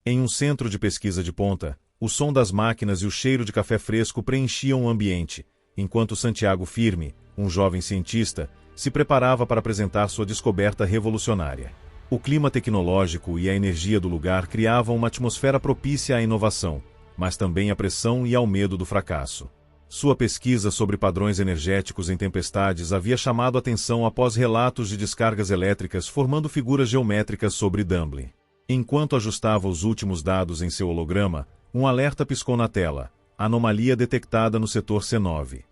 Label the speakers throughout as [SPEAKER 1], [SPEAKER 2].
[SPEAKER 1] Em um centro de pesquisa de ponta, o som das máquinas e o cheiro de café fresco preenchiam o ambiente, enquanto Santiago Firme, um jovem cientista, se preparava para apresentar sua descoberta revolucionária. O clima tecnológico e a energia do lugar criavam uma atmosfera propícia à inovação, mas também à pressão e ao medo do fracasso. Sua pesquisa sobre padrões energéticos em tempestades havia chamado atenção após relatos de descargas elétricas formando figuras geométricas sobre Dublin. Enquanto ajustava os últimos dados em seu holograma, um alerta piscou na tela: anomalia detectada no setor C9.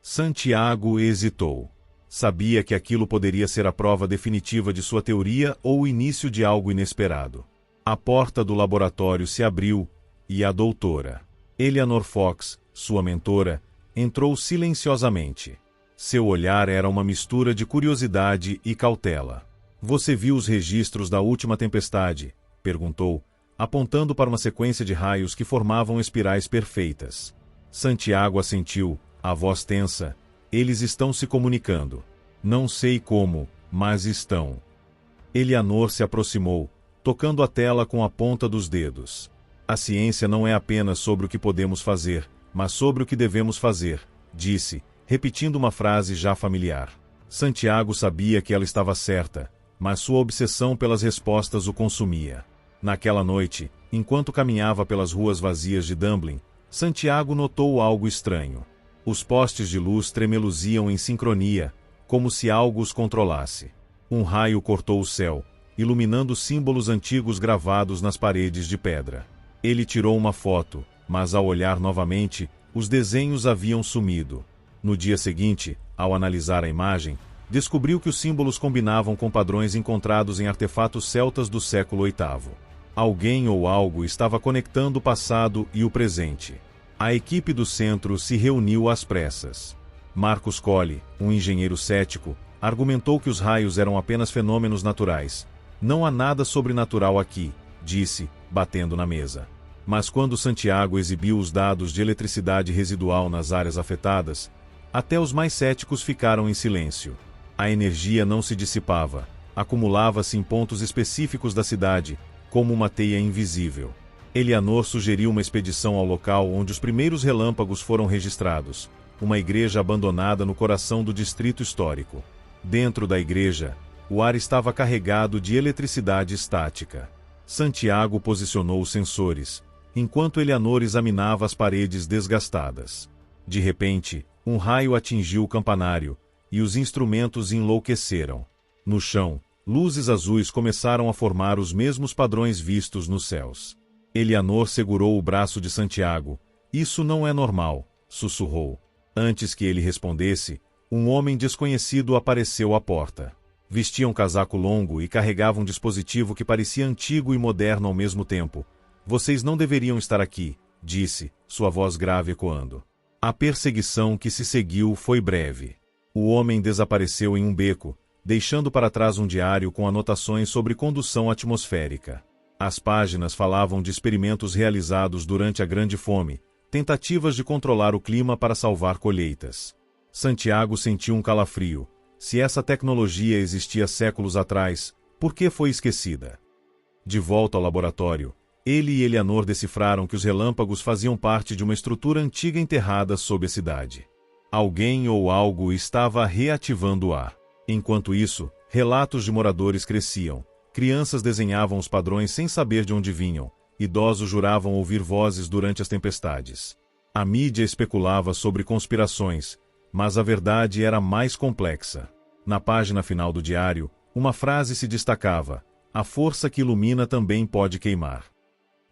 [SPEAKER 1] Santiago hesitou. Sabia que aquilo poderia ser a prova definitiva de sua teoria ou o início de algo inesperado. A porta do laboratório se abriu e a doutora Eleanor Fox, sua mentora, entrou silenciosamente. Seu olhar era uma mistura de curiosidade e cautela. "Você viu os registros da última tempestade?" perguntou, apontando para uma sequência de raios que formavam espirais perfeitas. Santiago assentiu, a voz tensa. "Eles estão se comunicando. Não sei como, mas estão." Eleanor se aproximou, tocando a tela com a ponta dos dedos. "A ciência não é apenas sobre o que podemos fazer, mas sobre o que devemos fazer", disse, repetindo uma frase já familiar. Santiago sabia que ela estava certa, mas sua obsessão pelas respostas o consumia. Naquela noite, enquanto caminhava pelas ruas vazias de Dublin, Santiago notou algo estranho. Os postes de luz tremeluziam em sincronia, como se algo os controlasse. Um raio cortou o céu, iluminando símbolos antigos gravados nas paredes de pedra. Ele tirou uma foto, mas ao olhar novamente, os desenhos haviam sumido. No dia seguinte, ao analisar a imagem, descobriu que os símbolos combinavam com padrões encontrados em artefatos celtas do século VIII. Alguém ou algo estava conectando o passado e o presente. A equipe do centro se reuniu às pressas. Marcus Colley, um engenheiro cético, argumentou que os raios eram apenas fenômenos naturais. "Não há nada sobrenatural aqui", disse, batendo na mesa. Mas quando Santiago exibiu os dados de eletricidade residual nas áreas afetadas, até os mais céticos ficaram em silêncio. A energia não se dissipava, acumulava-se em pontos específicos da cidade, como uma teia invisível. Eleanor sugeriu uma expedição ao local onde os primeiros relâmpagos foram registrados, uma igreja abandonada no coração do distrito histórico. Dentro da igreja, o ar estava carregado de eletricidade estática. Santiago posicionou os sensores, enquanto Eleanor examinava as paredes desgastadas. De repente, um raio atingiu o campanário, e os instrumentos enlouqueceram. No chão, luzes azuis começaram a formar os mesmos padrões vistos nos céus. Eleanor segurou o braço de Santiago. "Isso não é normal", sussurrou. Antes que ele respondesse, um homem desconhecido apareceu à porta. Vestia um casaco longo e carregava um dispositivo que parecia antigo e moderno ao mesmo tempo. "Vocês não deveriam estar aqui", disse, sua voz grave ecoando. A perseguição que se seguiu foi breve. O homem desapareceu em um beco, deixando para trás um diário com anotações sobre condução atmosférica. As páginas falavam de experimentos realizados durante a Grande Fome, tentativas de controlar o clima para salvar colheitas. Santiago sentiu um calafrio. Se essa tecnologia existia séculos atrás, por que foi esquecida? De volta ao laboratório, ele e Eleanor decifraram que os relâmpagos faziam parte de uma estrutura antiga enterrada sob a cidade. Alguém ou algo estava reativando-a. Enquanto isso, relatos de moradores cresciam. Crianças desenhavam os padrões sem saber de onde vinham. Idosos juravam ouvir vozes durante as tempestades. A mídia especulava sobre conspirações, mas a verdade era mais complexa. Na página final do diário, uma frase se destacava: "A força que ilumina também pode queimar."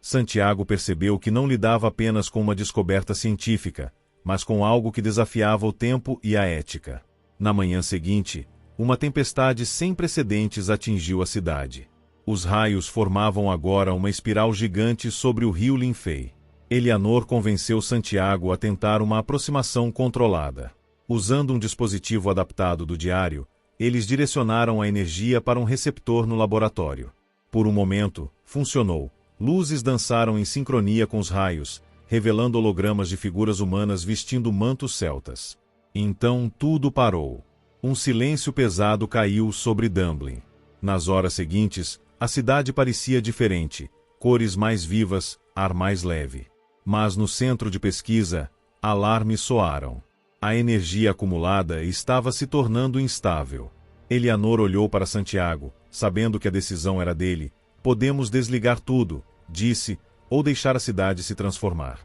[SPEAKER 1] Santiago percebeu que não lidava apenas com uma descoberta científica, mas com algo que desafiava o tempo e a ética. Na manhã seguinte, uma tempestade sem precedentes atingiu a cidade. Os raios formavam agora uma espiral gigante sobre o rio Linfei. Eleanor convenceu Santiago a tentar uma aproximação controlada. Usando um dispositivo adaptado do diário, eles direcionaram a energia para um receptor no laboratório. Por um momento, funcionou. Luzes dançaram em sincronia com os raios, revelando hologramas de figuras humanas vestindo mantos celtas. Então tudo parou. Um silêncio pesado caiu sobre Dublin. Nas horas seguintes, a cidade parecia diferente. cores mais vivas, ar mais leve. Mas no centro de pesquisa, alarmes soaram. A energia acumulada estava se tornando instável. Eleanor olhou para Santiago, sabendo que a decisão era dele. Podemos desligar tudo, disse, ou deixar a cidade se transformar.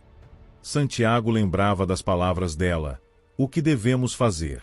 [SPEAKER 1] Santiago lembrava das palavras dela. O que devemos fazer?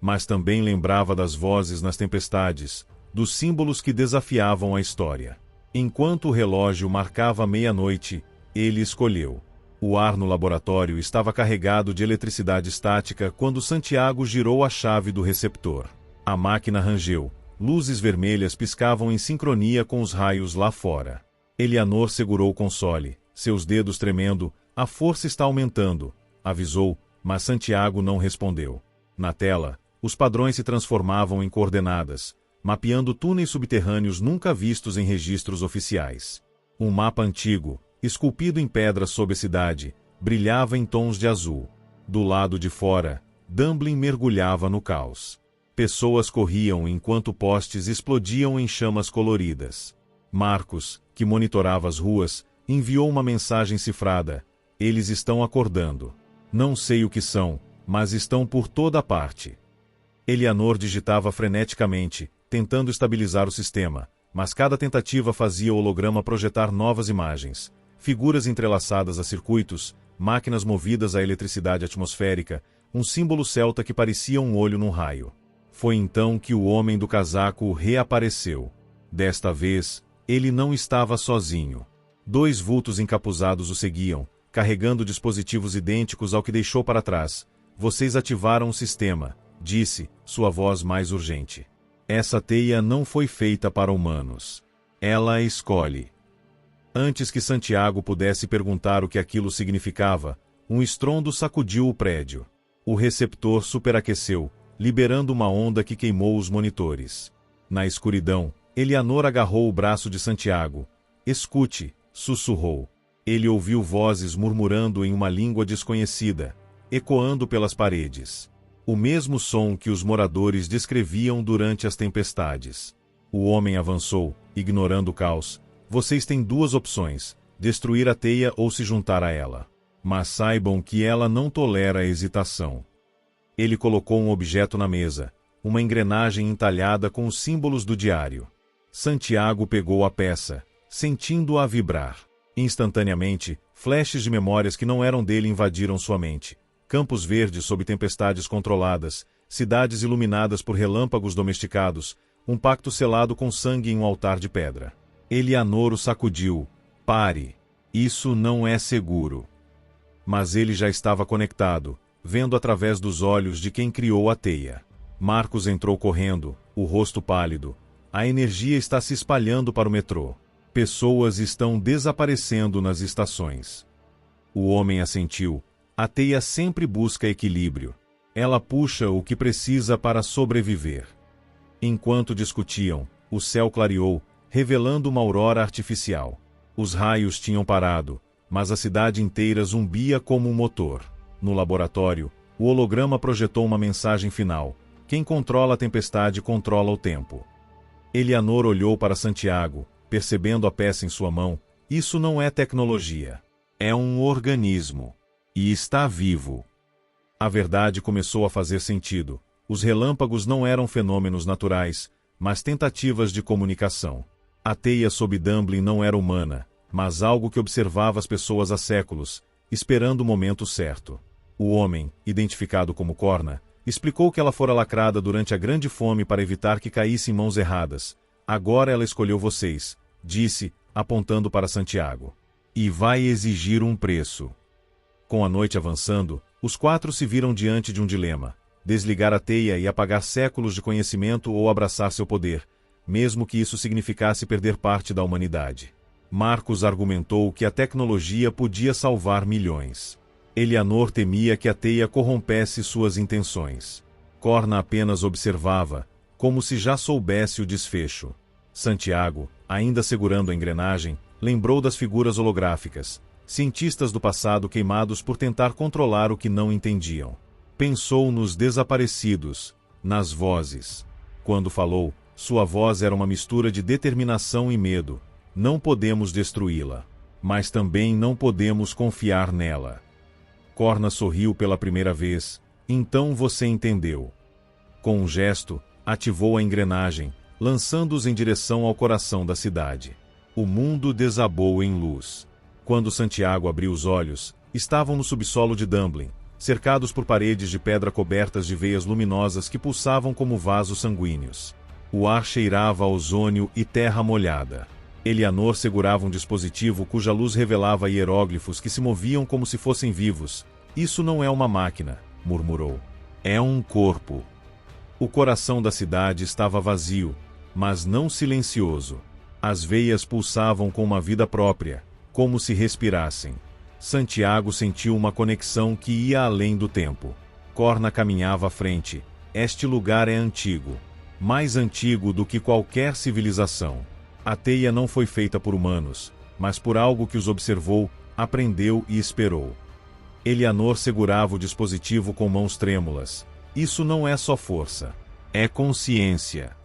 [SPEAKER 1] Mas também lembrava das vozes nas tempestades, dos símbolos que desafiavam a história. Enquanto o relógio marcava meia-noite, ele escolheu. O ar no laboratório estava carregado de eletricidade estática quando Santiago girou a chave do receptor. A máquina rangeu. Luzes vermelhas piscavam em sincronia com os raios lá fora. Eleanor segurou o console, seus dedos tremendo. A força está aumentando, avisou, mas Santiago não respondeu. Na tela, os padrões se transformavam em coordenadas, mapeando túneis subterrâneos nunca vistos em registros oficiais. Um mapa antigo, esculpido em pedra sob a cidade, brilhava em tons de azul. Do lado de fora, Dublin mergulhava no caos. Pessoas corriam enquanto postes explodiam em chamas coloridas. Marcos, que monitorava as ruas, enviou uma mensagem cifrada. Eles estão acordando. Não sei o que são, mas estão por toda parte. Eleanor digitava freneticamente, tentando estabilizar o sistema, mas cada tentativa fazia o holograma projetar novas imagens. Figuras entrelaçadas a circuitos, máquinas movidas à eletricidade atmosférica, um símbolo celta que parecia um olho num raio. Foi então que o homem do casaco reapareceu. Desta vez, ele não estava sozinho. 2 vultos encapuzados o seguiam, carregando dispositivos idênticos ao que deixou para trás. Vocês ativaram o sistema, disse, sua voz mais urgente. Essa teia não foi feita para humanos. Ela escolhe. Antes que Santiago pudesse perguntar o que aquilo significava, um estrondo sacudiu o prédio. O receptor superaqueceu, liberando uma onda que queimou os monitores. Na escuridão, Eleanor agarrou o braço de Santiago. Escute, sussurrou. Ele ouviu vozes murmurando em uma língua desconhecida, ecoando pelas paredes. O mesmo som que os moradores descreviam durante as tempestades. O homem avançou, ignorando o caos. Vocês têm 2 opções, destruir a teia ou se juntar a ela. Mas saibam que ela não tolera hesitação. Ele colocou um objeto na mesa, uma engrenagem entalhada com os símbolos do diário. Santiago pegou a peça, sentindo-a vibrar. Instantaneamente, flashes de memórias que não eram dele invadiram sua mente. Campos verdes sob tempestades controladas, cidades iluminadas por relâmpagos domesticados, um pacto selado com sangue em um altar de pedra. Eleanor o sacudiu. Pare. Isso não é seguro. Mas ele já estava conectado, vendo através dos olhos de quem criou a teia. Marcos entrou correndo, o rosto pálido. A energia está se espalhando para o metrô. Pessoas estão desaparecendo nas estações. O homem assentiu. A teia sempre busca equilíbrio. Ela puxa o que precisa para sobreviver. Enquanto discutiam, o céu clareou, revelando uma aurora artificial. Os raios tinham parado, mas a cidade inteira zumbia como um motor. No laboratório, o holograma projetou uma mensagem final. Quem controla a tempestade controla o tempo. Eleanor olhou para Santiago, percebendo a peça em sua mão. Isso não é tecnologia. É um organismo. E está vivo. A verdade começou a fazer sentido. Os relâmpagos não eram fenômenos naturais, mas tentativas de comunicação. A teia sob Dublin não era humana, mas algo que observava as pessoas há séculos, esperando o momento certo. O homem, identificado como Corna, explicou que ela fora lacrada durante a Grande Fome para evitar que caísse em mãos erradas. Agora ela escolheu vocês, disse, apontando para Santiago. E vai exigir um preço. Com a noite avançando, os 4 se viram diante de um dilema: desligar a teia e apagar séculos de conhecimento ou abraçar seu poder, mesmo que isso significasse perder parte da humanidade. Marcos argumentou que a tecnologia podia salvar milhões. Eleanor temia que a teia corrompesse suas intenções. Corna apenas observava, como se já soubesse o desfecho. Santiago, ainda segurando a engrenagem, lembrou das figuras holográficas, cientistas do passado queimados por tentar controlar o que não entendiam. Pensou nos desaparecidos, nas vozes. Quando falou, sua voz era uma mistura de determinação e medo. Não podemos destruí-la. Mas também não podemos confiar nela. Corna sorriu pela primeira vez. Então você entendeu. Com um gesto, ativou a engrenagem, lançando-os em direção ao coração da cidade. O mundo desabou em luz. Quando Santiago abriu os olhos, estavam no subsolo de Dublin, cercados por paredes de pedra cobertas de veias luminosas que pulsavam como vasos sanguíneos. O ar cheirava a ozônio e terra molhada. Eleanor segurava um dispositivo cuja luz revelava hieróglifos que se moviam como se fossem vivos. Isso não é uma máquina, murmurou. É um corpo. O coração da cidade estava vazio, mas não silencioso. As veias pulsavam com uma vida própria, como se respirassem. Santiago sentiu uma conexão que ia além do tempo. Corna caminhava à frente. Este lugar é antigo. Mais antigo do que qualquer civilização. A teia não foi feita por humanos, mas por algo que os observou, aprendeu e esperou. Eleanor segurava o dispositivo com mãos trêmulas. Isso não é só força. É consciência.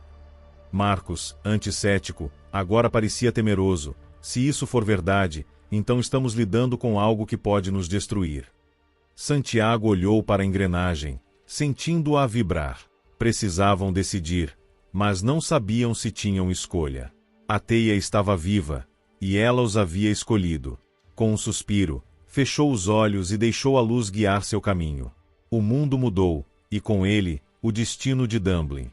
[SPEAKER 1] Marcos, anticético, agora parecia temeroso. Se isso for verdade, então estamos lidando com algo que pode nos destruir. Santiago olhou para a engrenagem, sentindo-a vibrar. Precisavam decidir, mas não sabiam se tinham escolha. A teia estava viva, e ela os havia escolhido. Com um suspiro, fechou os olhos e deixou a luz guiar seu caminho. O mundo mudou, e com ele, o destino de Dublin.